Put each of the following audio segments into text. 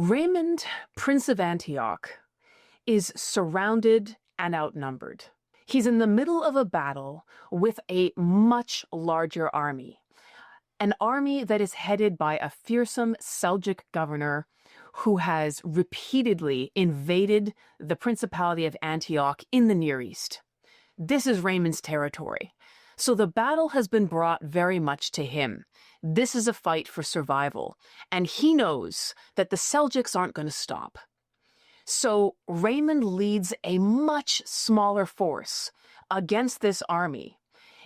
Raymond, Prince of Antioch, is surrounded and outnumbered. He's in the middle of a battle with a much larger army, an army that is headed by a fearsome Seljuk governor who has repeatedly invaded the principality of Antioch in the Near East. This is Raymond's territory. So the battle has been brought very much to him. This is a fight for survival, and he knows that the Seljuks aren't going to stop. So Raymond leads a much smaller force against this army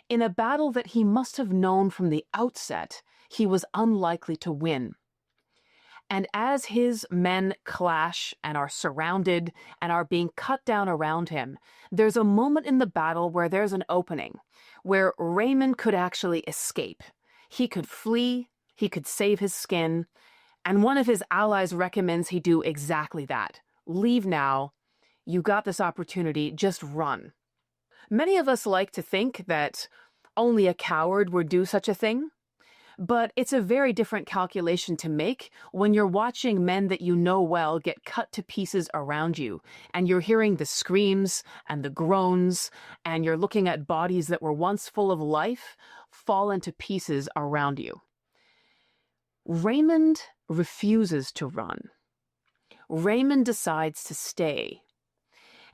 in a battle that he must have known from the outset he was unlikely to win. And as his men clash and are surrounded and are being cut down around him, there's a moment in the battle where there's an opening, where Raymond could actually escape. He could flee, he could save his skin, and one of his allies recommends he do exactly that. Leave now. You got this opportunity, just run. Many of us like to think that only a coward would do such a thing, but it's a very different calculation to make when you're watching men that you know well get cut to pieces around you, and you're hearing the screams and the groans, and you're looking at bodies that were once full of life fall into pieces around you. Raymond refuses to run. Raymond decides to stay.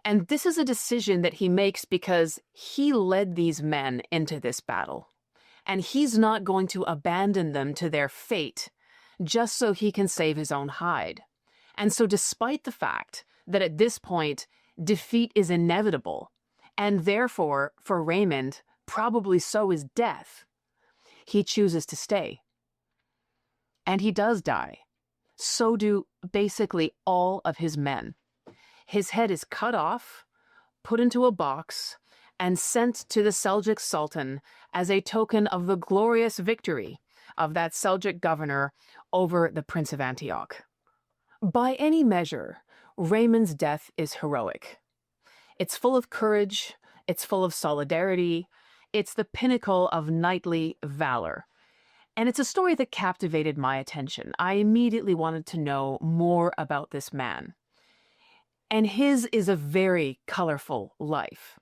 And this is a decision that he makes because he led these men into this battle. And he's not going to abandon them to their fate just so he can save his own hide. And so despite the fact that at this point, defeat is inevitable, and therefore, for Raymond, probably so is death, he chooses to stay. And he does die. So do basically all of his men. His head is cut off, put into a box, and sent to the Seljuk Sultan as a token of the glorious victory of that Seljuk governor over the Prince of Antioch. By any measure, Raymond's death is heroic. It's full of courage, it's full of solidarity, it's the pinnacle of knightly valor. And it's a story that captivated my attention. I immediately wanted to know more about this man. And his is a very colorful life.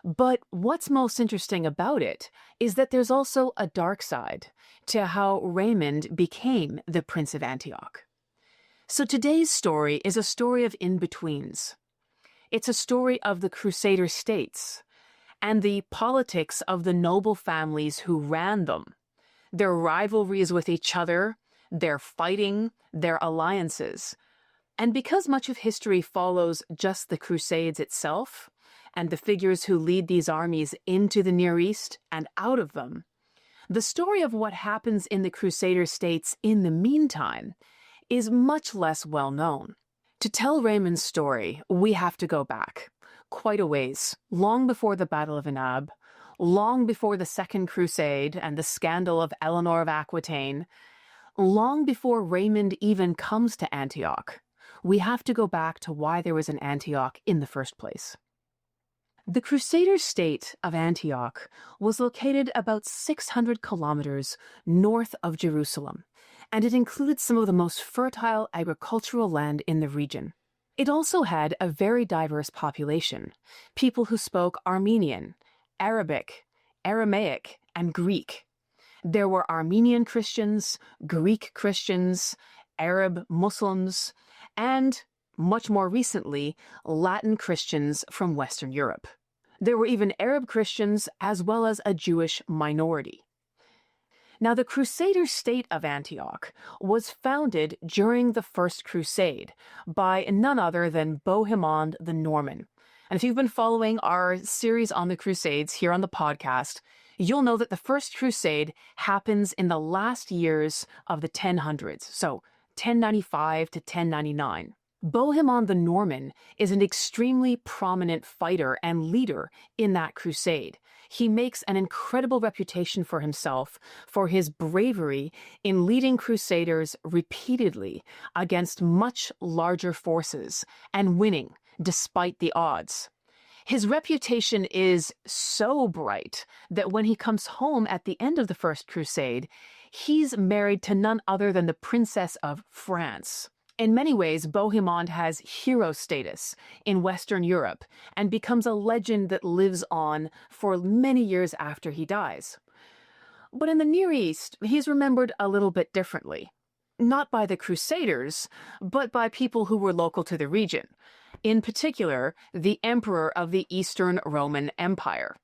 But what's most interesting about it is that there's also a dark side to how Raymond became the Prince of Antioch. So today's story is a story of in-betweens. It's a story of the Crusader states and the politics of the noble families who ran them, their rivalries with each other, their fighting, their alliances. And because much of history follows just the Crusades itself, and the figures who lead these armies into the Near East and out of them, the story of what happens in the Crusader states in the meantime is much less well known. To tell Raymond's story, we have to go back quite a ways, long before the Battle of Inab, long before the Second Crusade and the scandal of Eleanor of Aquitaine, long before Raymond even comes to Antioch. We have to go back to why there was an Antioch in the first place. The Crusader state of Antioch was located about 600 kilometers north of Jerusalem, and it included some of the most fertile agricultural land in the region. It also had a very diverse population, people who spoke Armenian, Arabic, Aramaic, and Greek. There were Armenian Christians, Greek Christians, Arab Muslims, and, much more recently, Latin Christians from Western Europe. There were even Arab Christians as well as a Jewish minority. Now, the Crusader state of Antioch was founded during the First Crusade by none other than Bohemond the Norman. And if you've been following our series on the Crusades here on the podcast, you'll know that the First Crusade happens in the last years of the 1000s, so 1095 to 1099. Bohemond the Norman is an extremely prominent fighter and leader in that crusade. He makes an incredible reputation for himself for his bravery in leading crusaders repeatedly against much larger forces and winning despite the odds. His reputation is so bright that when he comes home at the end of the First Crusade, he's married to none other than the Princess of France. In many ways, Bohemond has hero status in Western Europe and becomes a legend that lives on for many years after he dies. But in the Near East, he's remembered a little bit differently. Not by the Crusaders, but by people who were local to the region. In particular, the emperor of the Eastern Roman Empire.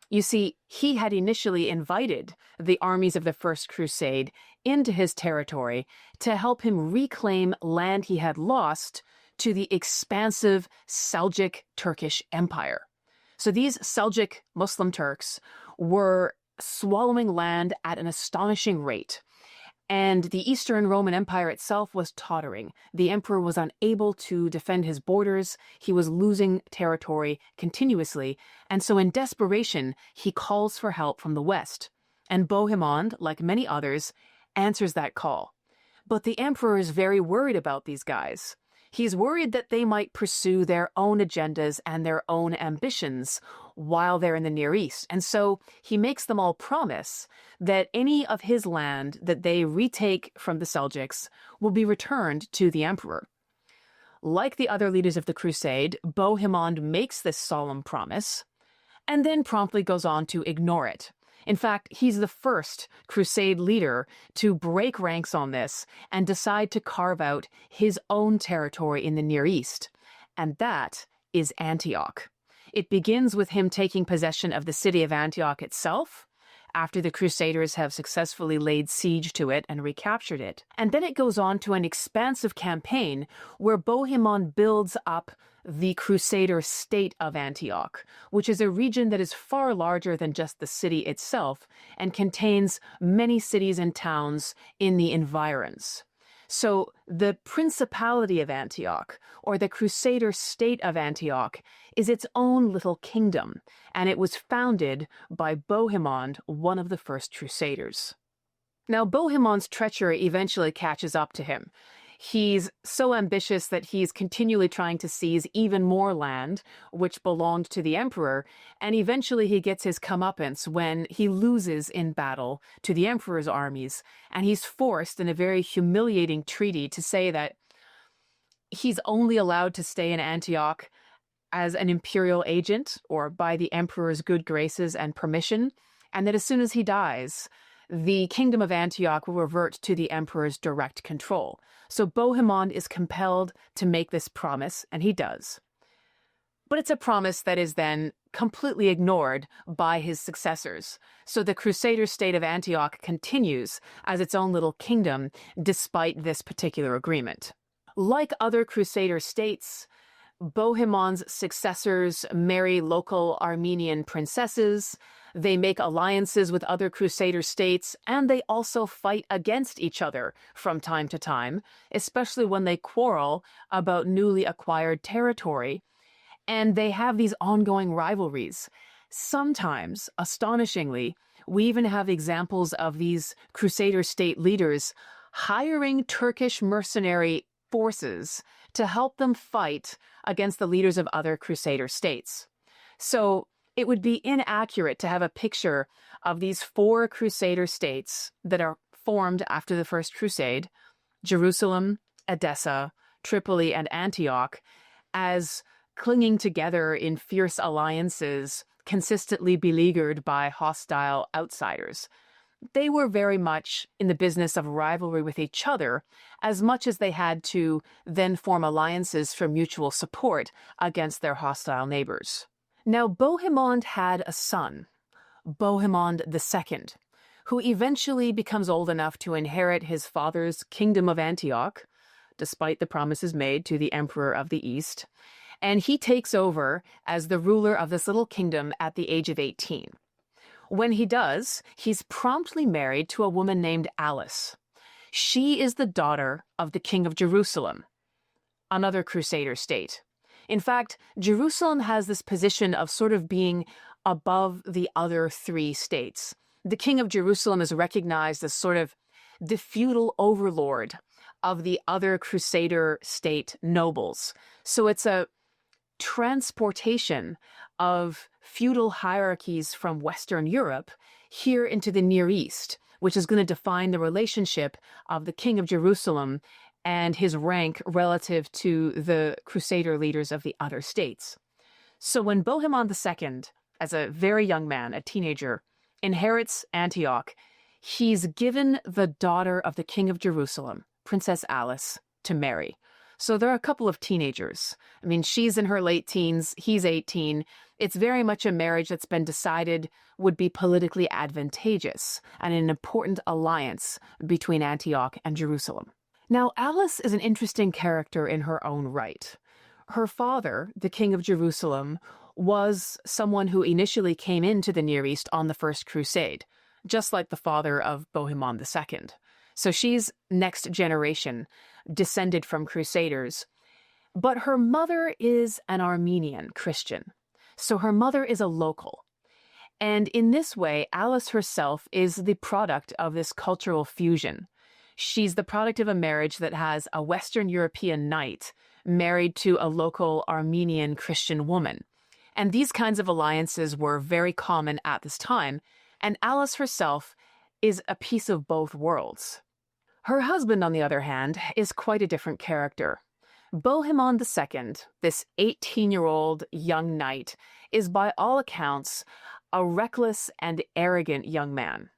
You see, he had initially invited the armies of the First Crusade into his territory to help him reclaim land he had lost to the expansive Seljuk Turkish Empire. So these Seljuk Muslim Turks were swallowing land at an astonishing rate. And the Eastern Roman Empire itself was tottering. The emperor was unable to defend his borders. He was losing territory continuously. And so in desperation, he calls for help from the West. And Bohemond, like many others, answers that call. But the emperor is very worried about these guys. He's worried that they might pursue their own agendas and their own ambitions while they're in the Near East. And so he makes them all promise that any of his land that they retake from the Seljuks will be returned to the emperor. Like the other leaders of the crusade, Bohemond makes this solemn promise and then promptly goes on to ignore it. In fact, he's the first crusade leader to break ranks on this and decide to carve out his own territory in the Near East. And that is Antioch. It begins with him taking possession of the city of Antioch itself, after the Crusaders have successfully laid siege to it and recaptured it. And then it goes on to an expansive campaign where Bohemond builds up the Crusader state of Antioch, which is a region that is far larger than just the city itself and contains many cities and towns in the environs. So the principality of Antioch, or the Crusader state of Antioch, is its own little kingdom, and it was founded by Bohemond, one of the first Crusaders. Now, Bohemond's treachery eventually catches up to him. He's so ambitious that he's continually trying to seize even more land, which belonged to the emperor, and eventually he gets his comeuppance when he loses in battle to the emperor's armies, and he's forced in a very humiliating treaty to say that he's only allowed to stay in Antioch as an imperial agent or by the emperor's good graces and permission, and that as soon as he dies, the kingdom of Antioch will revert to the emperor's direct control. So Bohemond is compelled to make this promise, and he does. But it's a promise that is then completely ignored by his successors. So the Crusader state of Antioch continues as its own little kingdom despite this particular agreement. Like other Crusader states, Bohemond's successors marry local Armenian princesses, they make alliances with other Crusader states, and they also fight against each other from time to time, especially when they quarrel about newly acquired territory. And they have these ongoing rivalries. Sometimes, astonishingly, we even have examples of these Crusader state leaders hiring Turkish mercenary forces to help them fight against the leaders of other Crusader states. So it would be inaccurate to have a picture of these four Crusader states that are formed after the First Crusade, Jerusalem, Edessa, Tripoli, and Antioch, as clinging together in fierce alliances, consistently beleaguered by hostile outsiders. They were very much in the business of rivalry with each other, as much as they had to then form alliances for mutual support against their hostile neighbors. Now, Bohemond had a son, Bohemond II, who eventually becomes old enough to inherit his father's kingdom of Antioch, despite the promises made to the emperor of the East, and he takes over as the ruler of this little kingdom at the age of 18. When he does, he's promptly married to a woman named Alice. She is the daughter of the king of Jerusalem, another Crusader state. In fact, Jerusalem has this position of sort of being above the other three states. The king of Jerusalem is recognized as sort of the feudal overlord of the other Crusader state nobles. So it's a transportation of feudal hierarchies from Western Europe here into the Near East, which is going to define the relationship of the king of Jerusalem and his rank relative to the Crusader leaders of the other states. So when Bohemond II, as a very young man, a teenager, inherits Antioch, he's given the daughter of the King of Jerusalem, Princess Alice, to marry. So there are a couple of teenagers. I mean, she's in her late teens, he's 18. It's very much a marriage that's been decided would be politically advantageous and an important alliance between Antioch and Jerusalem. Now, Alice is an interesting character in her own right. Her father, the King of Jerusalem, was someone who initially came into the Near East on the First Crusade, just like the father of Bohemond II. So she's next generation, descended from Crusaders. But her mother is an Armenian Christian. So her mother is a local. And in this way, Alice herself is the product of this cultural fusion. She's the product of a marriage that has a Western European knight married to a local Armenian Christian woman. And these kinds of alliances were very common at this time, and Alice herself is a piece of both worlds. Her husband, on the other hand, is quite a different character. Bohemond II, this 18-year-old young knight, is by all accounts a reckless and arrogant young man.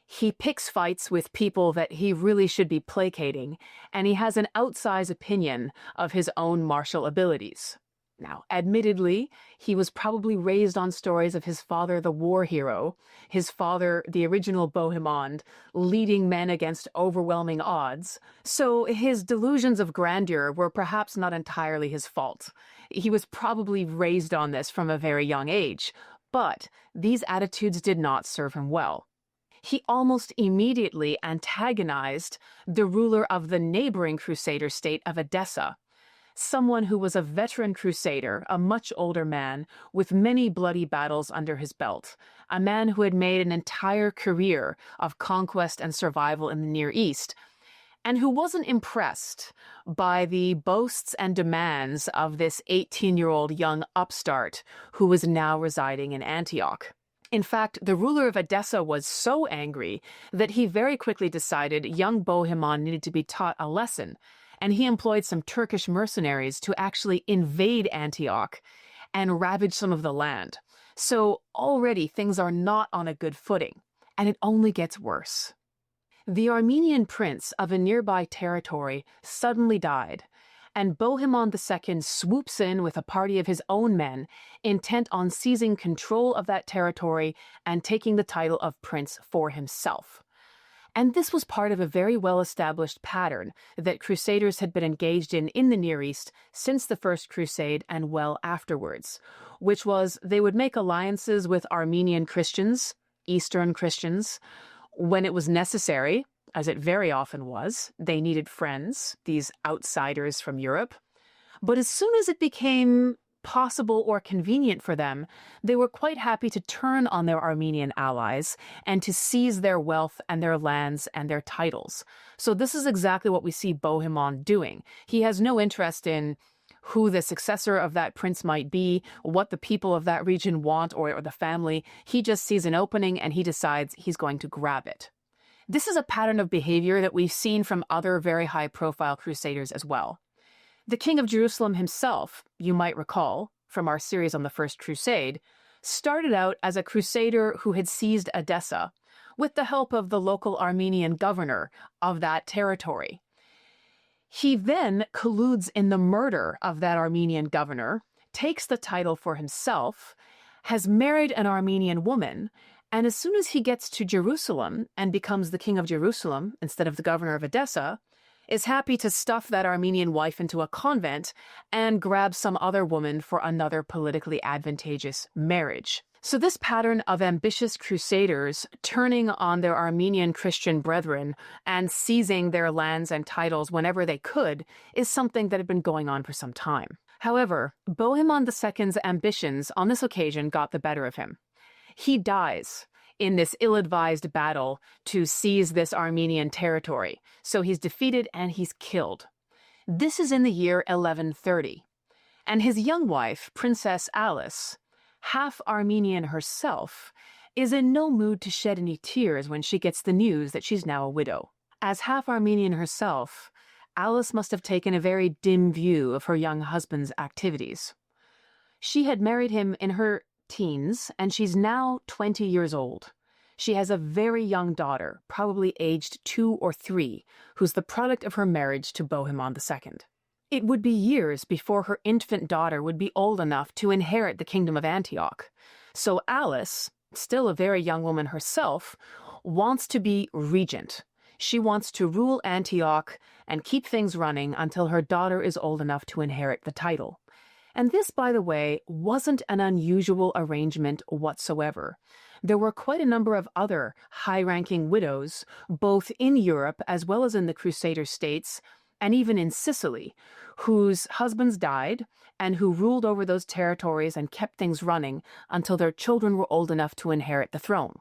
He picks fights with people that he really should be placating, and he has an outsized opinion of his own martial abilities. Now, admittedly, he was probably raised on stories of his father, the war hero, his father, the original Bohemond, leading men against overwhelming odds, so his delusions of grandeur were perhaps not entirely his fault. He was probably raised on this from a very young age, but these attitudes did not serve him well. He almost immediately antagonized the ruler of the neighboring Crusader state of Edessa, someone who was a veteran Crusader, a much older man with many bloody battles under his belt, a man who had made an entire career of conquest and survival in the Near East, and who wasn't impressed by the boasts and demands of this 18-year-old young upstart who was now residing in Antioch. In fact, the ruler of Edessa was so angry that he very quickly decided young Bohemond needed to be taught a lesson, and he employed some Turkish mercenaries to actually invade Antioch and ravage some of the land. So already things are not on a good footing, and it only gets worse. The Armenian prince of a nearby territory suddenly died, and Bohemond II swoops in with a party of his own men, intent on seizing control of that territory and taking the title of prince for himself. And this was part of a very well-established pattern that Crusaders had been engaged in the Near East since the First Crusade and well afterwards, which was they would make alliances with Armenian Christians, Eastern Christians. When it was necessary, as it very often was, they needed friends, these outsiders from Europe. But as soon as it became possible or convenient for them, they were quite happy to turn on their Armenian allies and to seize their wealth and their lands and their titles. So this is exactly what we see Bohemond doing. He has no interest in who the successor of that prince might be, what the people of that region want, or the family. He just sees an opening and he decides he's going to grab it. This is a pattern of behavior that we've seen from other very high-profile crusaders as well. The King of Jerusalem himself, you might recall, from our series on the First Crusade, started out as a crusader who had seized Edessa with the help of the local Armenian governor of that territory. He then colludes in the murder of that Armenian governor, takes the title for himself, has married an Armenian woman, and as soon as he gets to Jerusalem and becomes the King of Jerusalem instead of the governor of Edessa, is happy to stuff that Armenian wife into a convent and grab some other woman for another politically advantageous marriage. So this pattern of ambitious crusaders turning on their Armenian Christian brethren and seizing their lands and titles whenever they could is something that had been going on for some time. However, Bohemond II's ambitions on this occasion got the better of him. He dies in this ill-advised battle to seize this Armenian territory. So he's defeated and he's killed. This is in the year 1130. And his young wife, Princess Alice, half Armenian herself, is in no mood to shed any tears when she gets the news that she's now a widow. As half Armenian herself, Alice must have taken a very dim view of her young husband's activities. She had married him in her teens, and she's now 20 years old. She has a very young daughter, probably aged 2 or 3, who's the product of her marriage to Bohemond II. It would be years before her infant daughter would be old enough to inherit the kingdom of Antioch. So Alice, still a very young woman herself, wants to be regent. She wants to rule Antioch and keep things running until her daughter is old enough to inherit the title. And this, by the way, wasn't an unusual arrangement whatsoever. There were quite a number of other high-ranking widows, both in Europe as well as in the Crusader states, and even in Sicily, whose husbands died and who ruled over those territories and kept things running until their children were old enough to inherit the throne.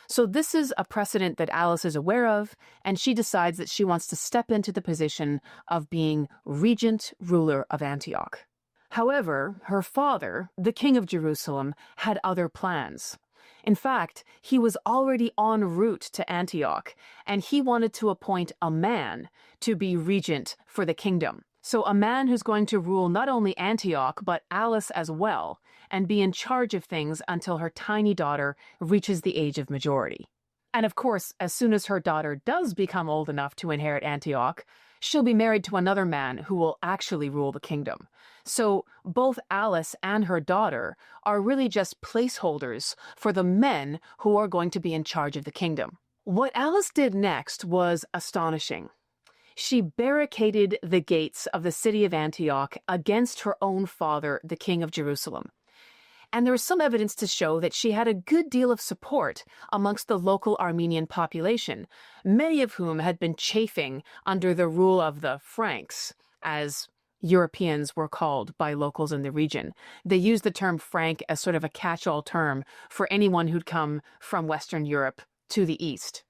So this is a precedent that Alice is aware of, and she decides that she wants to step into the position of being regent ruler of Antioch. However, her father, the king of Jerusalem, had other plans. In fact, he was already en route to Antioch, and he wanted to appoint a man to be regent for the kingdom. So a man who's going to rule not only Antioch, but Alice as well, and be in charge of things until her tiny daughter reaches the age of majority. And of course, as soon as her daughter does become old enough to inherit Antioch, she'll be married to another man who will actually rule the kingdom. So both Alice and her daughter are really just placeholders for the men who are going to be in charge of the kingdom. What Alice did next was astonishing. She barricaded the gates of the city of Antioch against her own father, the king of Jerusalem. And there was some evidence to show that she had a good deal of support amongst the local Armenian population, many of whom had been chafing under the rule of the Franks, as Europeans were called by locals in the region. They used the term Frank as sort of a catch-all term for anyone who'd come from Western Europe to the east.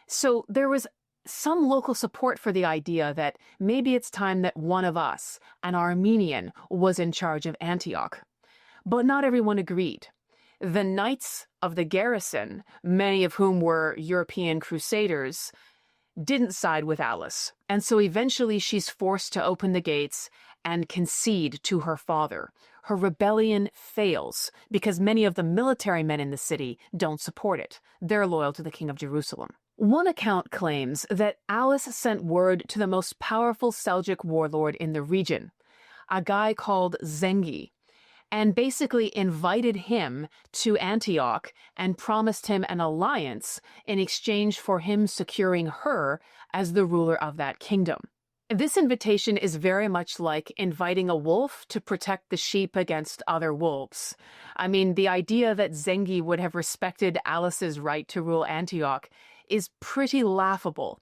So there was some local support for the idea that maybe it's time that one of us, an Armenian, was in charge of Antioch. But not everyone agreed. The knights of the garrison, many of whom were European crusaders, didn't side with Alice, and so eventually she's forced to open the gates and concede to her father. Her rebellion fails because many of the military men in the city don't support it. They're loyal to the king of Jerusalem. One account claims that Alice sent word to the most powerful Seljuk warlord in the region, a guy called Zengi, and basically invited him to Antioch and promised him an alliance in exchange for him securing her as the ruler of that kingdom. This invitation is very much like inviting a wolf to protect the sheep against other wolves. I mean, the idea that Zengi would have respected Alice's right to rule Antioch is pretty laughable